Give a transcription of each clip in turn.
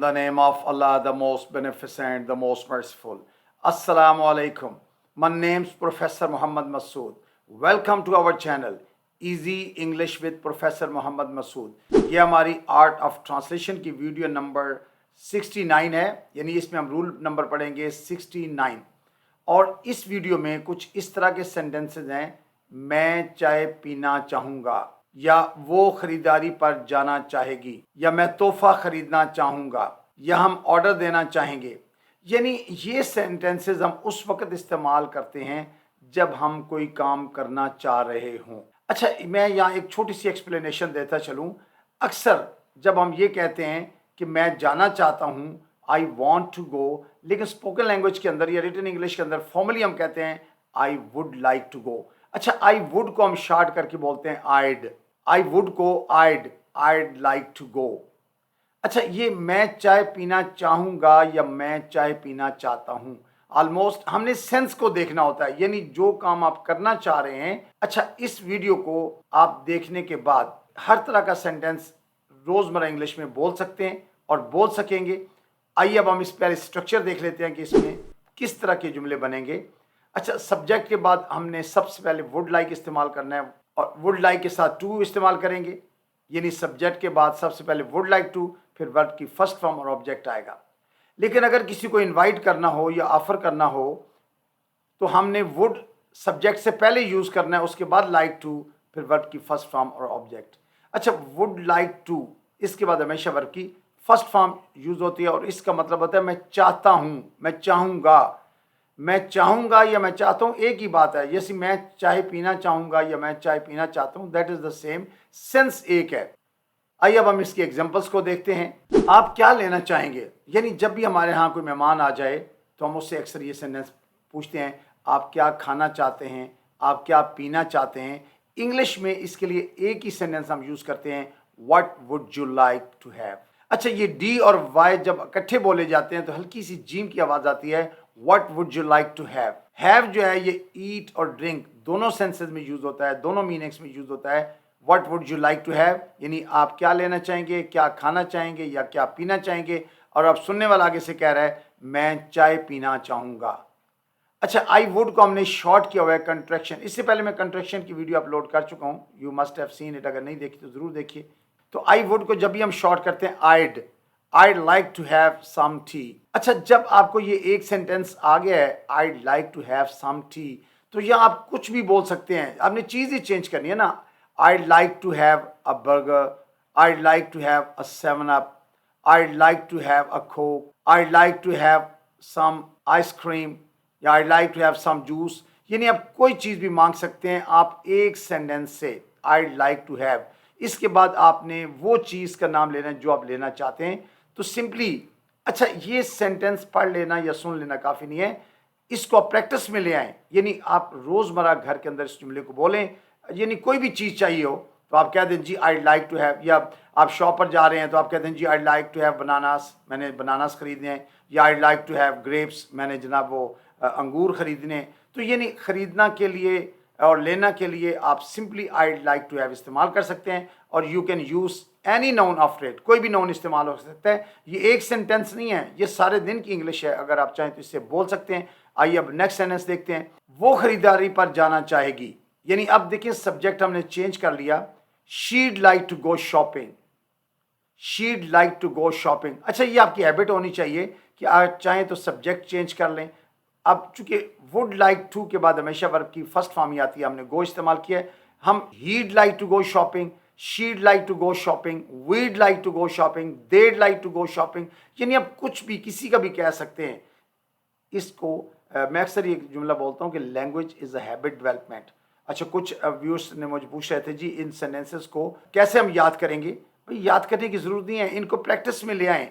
the name of Allah, the most beneficent, the most merciful. Assalamu alaikum. My name's Professor Muhammad Masood. Welcome to our channel, Easy English with Professor Muhammad Masood. ये हमारी art of translation की video number 69 है, यानी इसमें हम rule number पढ़ेंगे 69। और इस वीडियो में कुछ इस तरह के सेंटेंसेस हैं, मैं चाय पीना चाहूँगा, या वो खरीदारी पर जाना चाहेगी, या मैं तोहफा खरीदना चाहूँगा, या हम ऑर्डर देना चाहेंगे। यानी ये सेंटेंसेस हम उस वक्त इस्तेमाल करते हैं जब हम कोई काम करना चाह रहे हों। अच्छा, मैं यहाँ एक छोटी सी एक्सप्लेनेशन देता चलूँ। अक्सर जब हम ये कहते हैं कि मैं जाना चाहता हूँ, आई वॉन्ट टू गो, लेकिन स्पोकन लैंग्वेज के अंदर या रिटन इंग्लिश के अंदर फॉर्मली हम कहते हैं I would like to go. अच्छा, आई वुड को हम शार्ट करके बोलते हैं आइड। आई वुड को आइड लाइक टू गो। अच्छा, ये मैं चाय पीना चाहूँगा या मैं चाय पीना चाहता हूँ, ऑलमोस्ट हमने सेंस को देखना होता है, यानी जो काम आप करना चाह रहे हैं। अच्छा, इस वीडियो को आप देखने के बाद हर तरह का सेंटेंस रोज़मर्रा इंग्लिश में बोल सकते हैं और बोल सकेंगे। आइए अब हम इस पहले स्ट्रक्चर देख लेते हैं कि इसमें किस तरह के जुमले बनेंगे। अच्छा, सब्जेक्ट के बाद हमने सबसे पहले वुड लाइक इस्तेमाल करना है, और वुड लाइक के साथ टू इस्तेमाल करेंगे, यानी सब्जेक्ट के बाद सबसे पहले वुड लाइक टू, फिर वर्ब की फर्स्ट फॉर्म और ऑब्जेक्ट आएगा। लेकिन अगर किसी को इनवाइट करना हो या ऑफर करना हो तो हमने वुड सब्जेक्ट से पहले यूज़ करना है, उसके बाद लाइक टू, फिर वर्ब की फर्स्ट फॉर्म और ऑब्जेक्ट। अच्छा, वुड लाइक टू, इसके बाद हमेशा वर्ब की फर्स्ट फॉर्म यूज़ होती है, और इसका मतलब होता है मैं चाहता हूँ, मैं चाहूँगा। मैं चाहूँगा या मैं चाहता हूँ एक ही बात है, जैसे मैं चाय पीना चाहूँगा या मैं चाय पीना चाहता हूँ, that is the same, sense एक है। आइए अब हम इसकी एग्जांपल्स को देखते हैं। आप क्या लेना चाहेंगे, यानी जब भी हमारे यहाँ कोई मेहमान आ जाए तो हम उससे अक्सर ये सेंटेंस पूछते हैं, आप क्या खाना चाहते हैं, आप क्या पीना चाहते हैं। इंग्लिश में इसके लिए एक ही सेंटेंस हम यूज़ करते हैं, what would you like to have. अच्छा, ये डी और वाई जब इकट्ठे बोले जाते हैं तो हल्की सी जीम की आवाज़ आती है, what would you like to have. Have जो है ये ईट और ड्रिंक दोनों सेंसेस में यूज़ होता है, दोनों मीनिंग्स में यूज़ होता है। What would you like to have यानी आप क्या लेना चाहेंगे, क्या खाना चाहेंगे या क्या पीना चाहेंगे। और अब सुनने वाला आगे से कह रहा है मैं चाय पीना चाहूँगा। अच्छा, आई वुड को हमने शॉर्ट किया हुआ है कंट्रैक्शन। इससे पहले मैं कंट्रैक्शन की वीडियो अपलोड कर चुका हूँ, you must have seen it, अगर नहीं देखी तो ज़रूर देखिए। तो आई वुड को जब भी हम शॉर्ट करते हैं I'd like to have some tea. अच्छा, जब आपको ये एक सेंटेंस आ गया है I'd like to have some tea, तो यहाँ आप कुछ भी बोल सकते हैं, आपने चीज़ ही चेंज करनी है ना। I'd like to have a burger, I'd like to have a 7-Up, I'd like to have a Coke, I'd like to have some ice cream, या I'd like to have some juice। यानी आप कोई चीज़ भी मांग सकते हैं आप एक सेंटेंस से, I'd like to have। इसके बाद आपने वो चीज़ का नाम लेना है जो आप लेना चाहते हैं। तो सिंपली, अच्छा, ये सेंटेंस पढ़ लेना या सुन लेना काफ़ी नहीं है, इसको आप प्रैक्टिस में ले आएँ, यानी आप रोज़मर्रा घर के अंदर इस जुमले को बोलें। यानी कोई भी चीज़ चाहिए हो तो आप कह दें जी आई लाइक टू हैव, या आप शॉप पर जा रहे हैं तो आप कहते हैं जी I like to have bananas, मैंने बनानास ख़रीदने हैं, या I like to have grapes, मैंने जनाब वो अंगूर ख़रीदने हैं। तो यानी ख़रीदना के लिए और लेना के लिए आप simply I like to have इस्तेमाल कर सकते हैं, और you can use any noun after it, कोई भी नाउन इस्तेमाल हो सकता है। ये एक सेंटेंस नहीं है, ये सारे दिन की इंग्लिश है, अगर आप चाहें तो इससे बोल सकते हैं। आइए अब नेक्स्ट सेंटेंस देखते हैं, वो खरीदारी पर जाना चाहेगी। यानी अब देखिए सब्जेक्ट हमने चेंज कर लिया, she'd like to go shopping, she'd like to go shopping. अच्छा, ये आपकी हैबिट होनी चाहिए कि आप चाहें तो सब्जेक्ट चेंज कर लें। अब चूंकि वुड लाइक टू के बाद हमेशा वर्ब की फर्स्ट फॉर्म ही आती है, हमने गो इस्तेमाल किया है। हम he'd like to go shopping, she'd like to go shopping, we'd like to go shopping, they'd like to go shopping, यानी आप कुछ भी किसी का भी कह सकते हैं। इसको मैं अक्सर ये जुमला बोलता हूँ कि language is a habit development. अच्छा, कुछ व्यूअर्स ने मुझे पूछ रहे थे जी इन सेंटेंसेस को कैसे हम याद करेंगे। भाई, याद करने की ज़रूरत नहीं है, इनको प्रैक्टिस में ले आएँ,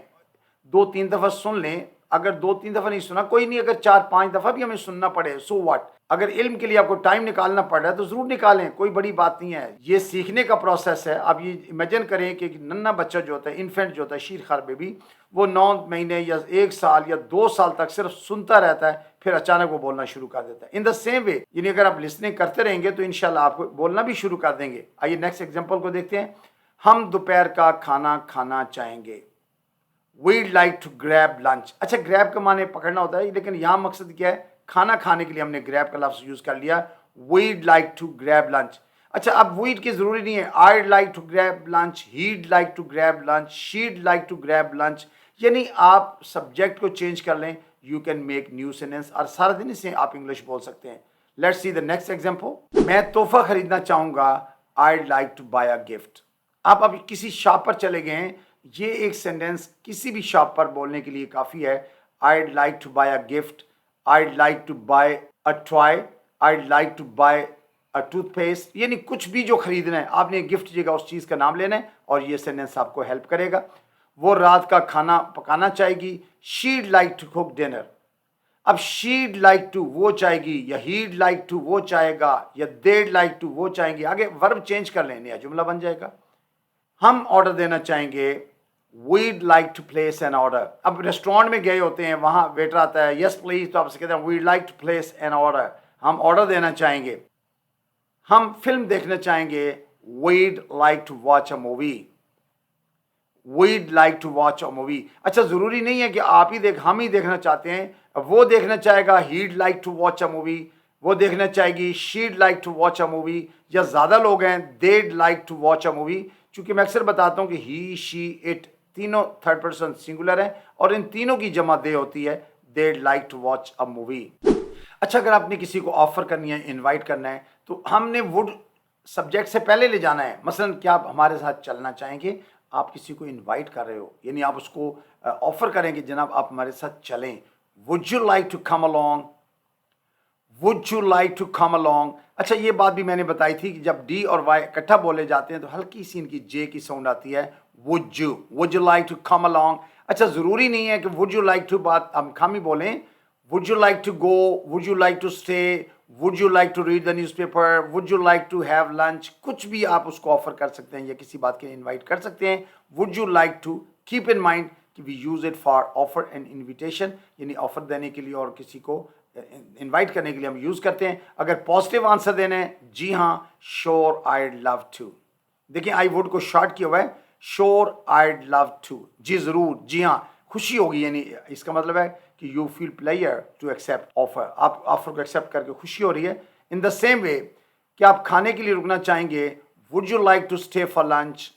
2-3 दफ़ा सुन लें। अगर 2-3 दफ़ा नहीं सुना कोई नहीं, अगर 4-5 दफ़ा भी हमें सुनना पड़े सो व्हाट। अगर इल्म के लिए आपको टाइम निकालना पड़ रहा है तो ज़रूर निकालें, कोई बड़ी बात नहीं है। ये सीखने का प्रोसेस है। आप ये इमेजिन करें कि नन्ना बच्चा जो होता है, इन्फेंट जो होता है, शीर खार बेबी, वो 9 महीने या 1 साल या 2 साल तक सिर्फ सुनता रहता है, फिर अचानक वो बोलना शुरू कर देता है। इन द सेम वे, यानी अगर आप लिसनिंग करते रहेंगे तो इंशाल्लाह आपको बोलना भी शुरू कर देंगे। आइए नेक्स्ट एग्जाम्पल को देखते हैं। हम दोपहर का खाना खाना चाहेंगे, we'd like to grab lunch. अच्छा, ग्रैब का माने पकड़ना होता है, लेकिन यहाँ मकसद क्या है, खाना खाने के लिए हमने ग्रैब का लफ्ज़ यूज़ कर लिया, we'd like to grab lunch. अच्छा, अब वीड की ज़रूरी नहीं है, I'd like to grab lunch, he'd like to grab lunch, she'd like to grab lunch, यानी आप सब्जेक्ट को चेंज कर लें, you can make new sentence और सारा दिन इससे आप इंग्लिश बोल सकते हैं। Let's see the next example. मैं तोहफा खरीदना चाहूँगा, I'd like to buy a gift. आप अभी किसी शॉप पर चले गए हैं, ये एक सेंटेंस किसी भी शॉप पर बोलने के लिए काफ़ी है। I'd like to buy a gift, I'd like to buy a toy, I'd like to buy a toothpaste, यानी कुछ भी जो खरीदना है आपने गिफ्ट जगह उस चीज़ का नाम लेना है और ये सेंटेंस आपको हेल्प करेगा। वो रात का खाना पकाना चाहेगी, she'd like to cook dinner. अब शीड लाइक टू वो चाहेगी, या हीड लाइक टू वो चाहेगा, या देड लाइक टू वो चाहेंगे, आगे वर्ब चेंज कर लें, नया जुमला बन जाएगा। हम ऑर्डर देना चाहेंगे, we'd like to place an order. अब रेस्टोरेंट में गए होते हैं, वहाँ वेटर आता है, यस प्लीज, तो आपसे कहते हैं we'd like to place an order, हम ऑर्डर देना चाहेंगे। हम फिल्म देखना चाहेंगे, we'd like to watch a movie, we'd like to watch a movie. अच्छा, ज़रूरी नहीं है कि आप ही हम ही देखना चाहते हैं, वो देखना चाहेगा, he'd like to watch a movie, वो देखना चाहेगी, she'd like to watch a movie, या ज़्यादा लोग हैं, they'd like to watch a movie. चूँकि मैं अक्सर बताता हूँ कि ही, शी, इट तीनों थर्ड पर्सन सिंगुलर हैं और इन तीनों की जमा दे होती है, they'd like to watch a movie. अच्छा, अगर आपने किसी को ऑफ़र करनी है, इनवाइट करना है, तो हमने वुड सब्जेक्ट से पहले ले जाना है। मसलन क्या आप हमारे साथ चलना चाहेंगे, आप किसी को इनवाइट कर रहे हो, यानी आप उसको ऑफ़र करेंगे, जनाब आप हमारे साथ चलें, would you like to come along, would you like to come along. अच्छा, ये बात भी मैंने बताई थी कि जब डी और वाई इकट्ठा बोले जाते हैं तो हल्की सी इनकी जे की साउंड आती है, would you like to come along. अच्छा, ज़रूरी नहीं है कि वुड यू लाइक टू बात हम खामी बोलें, would you like to go, would you like to stay, would you like to read the newspaper, would you like to have lunch, कुछ भी आप उसको ऑफर कर सकते हैं या किसी बात के लिए इन्वाइट कर सकते हैं। Would you like to, keep in mind कि we use it for offer and invitation, यानी ऑफर देने के लिए और किसी को इनवाइट करने के लिए हम यूज़ करते हैं। अगर पॉजिटिव आंसर देना है, जी हाँ, श्योर आईड लव टू। देखिए, आई वुड को शॉर्ट किया हुआ है, श्योर आईड लव टू, जी ज़रूर, जी हाँ, खुशी होगी, यानी इसका मतलब है कि you feel pleasure to accept offer, आप ऑफर को एक्सेप्ट करके खुशी हो रही है। इन द सेम वे कि आप खाने के लिए रुकना चाहेंगे, would you like to stay for lunch,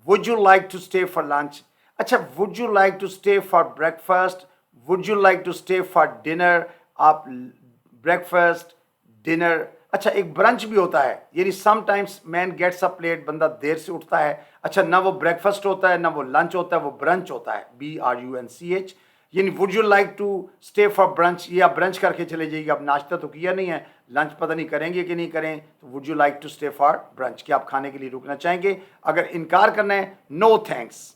would you like to stay for lunch. अच्छा, would you like to stay for breakfast, would you like to stay for dinner, आप breakfast, dinner. अच्छा, एक ब्रंच भी होता है, यानी sometimes man gets up late, बंदा देर से उठता है। अच्छा, ना वो ब्रेकफास्ट होता है, ना वो लंच होता है, वो ब्रंच होता है, BRUNCH, यानी would you like to stay for brunch, या ब्रंच करके चले जाइए, आप नाश्ता तो किया नहीं है, लंच पता नहीं करेंगे कि नहीं करें, तो would you like to stay for brunch, कि आप खाने के लिए रुकना चाहेंगे। अगर इनकार करना है, no thanks,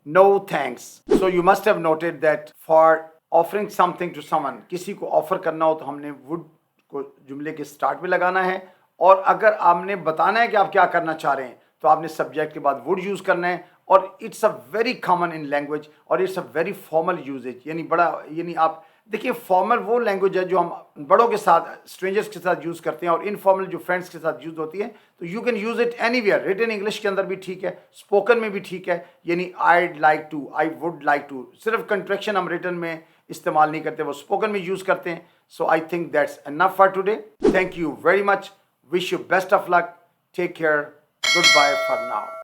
no thanks. So you must have noted that for offering something to someone, किसी को ऑफर करना हो तो हमने would को जुमले के स्टार्ट में लगाना है, और अगर आपने बताना है कि आप क्या करना चाह रहे हैं तो आपने सब्जेक्ट के बाद would यूज़ करना है। और it's a very common in language और it's a very formal usage, यानी बड़ा, यानी आप देखिए, फॉर्मल वो लैंग्वेज है जो हम बड़ों के साथ, स्ट्रेंजर्स के साथ यूज़ करते हैं, और इनफॉर्मल जो फ्रेंड्स के साथ यूज़ होती है, तो you can use it anywhere. Written English के अंदर भी ठीक है, स्पोकन में भी ठीक है, यानी I'd like to, I would like to, सिर्फ कंट्रैक्शन हम रिटन में इस्तेमाल नहीं करते, वो स्पोकन में यूज़ करते हैं। So I think that's enough for today. Thank you very much, wish you best of luck, take care, goodbye for now.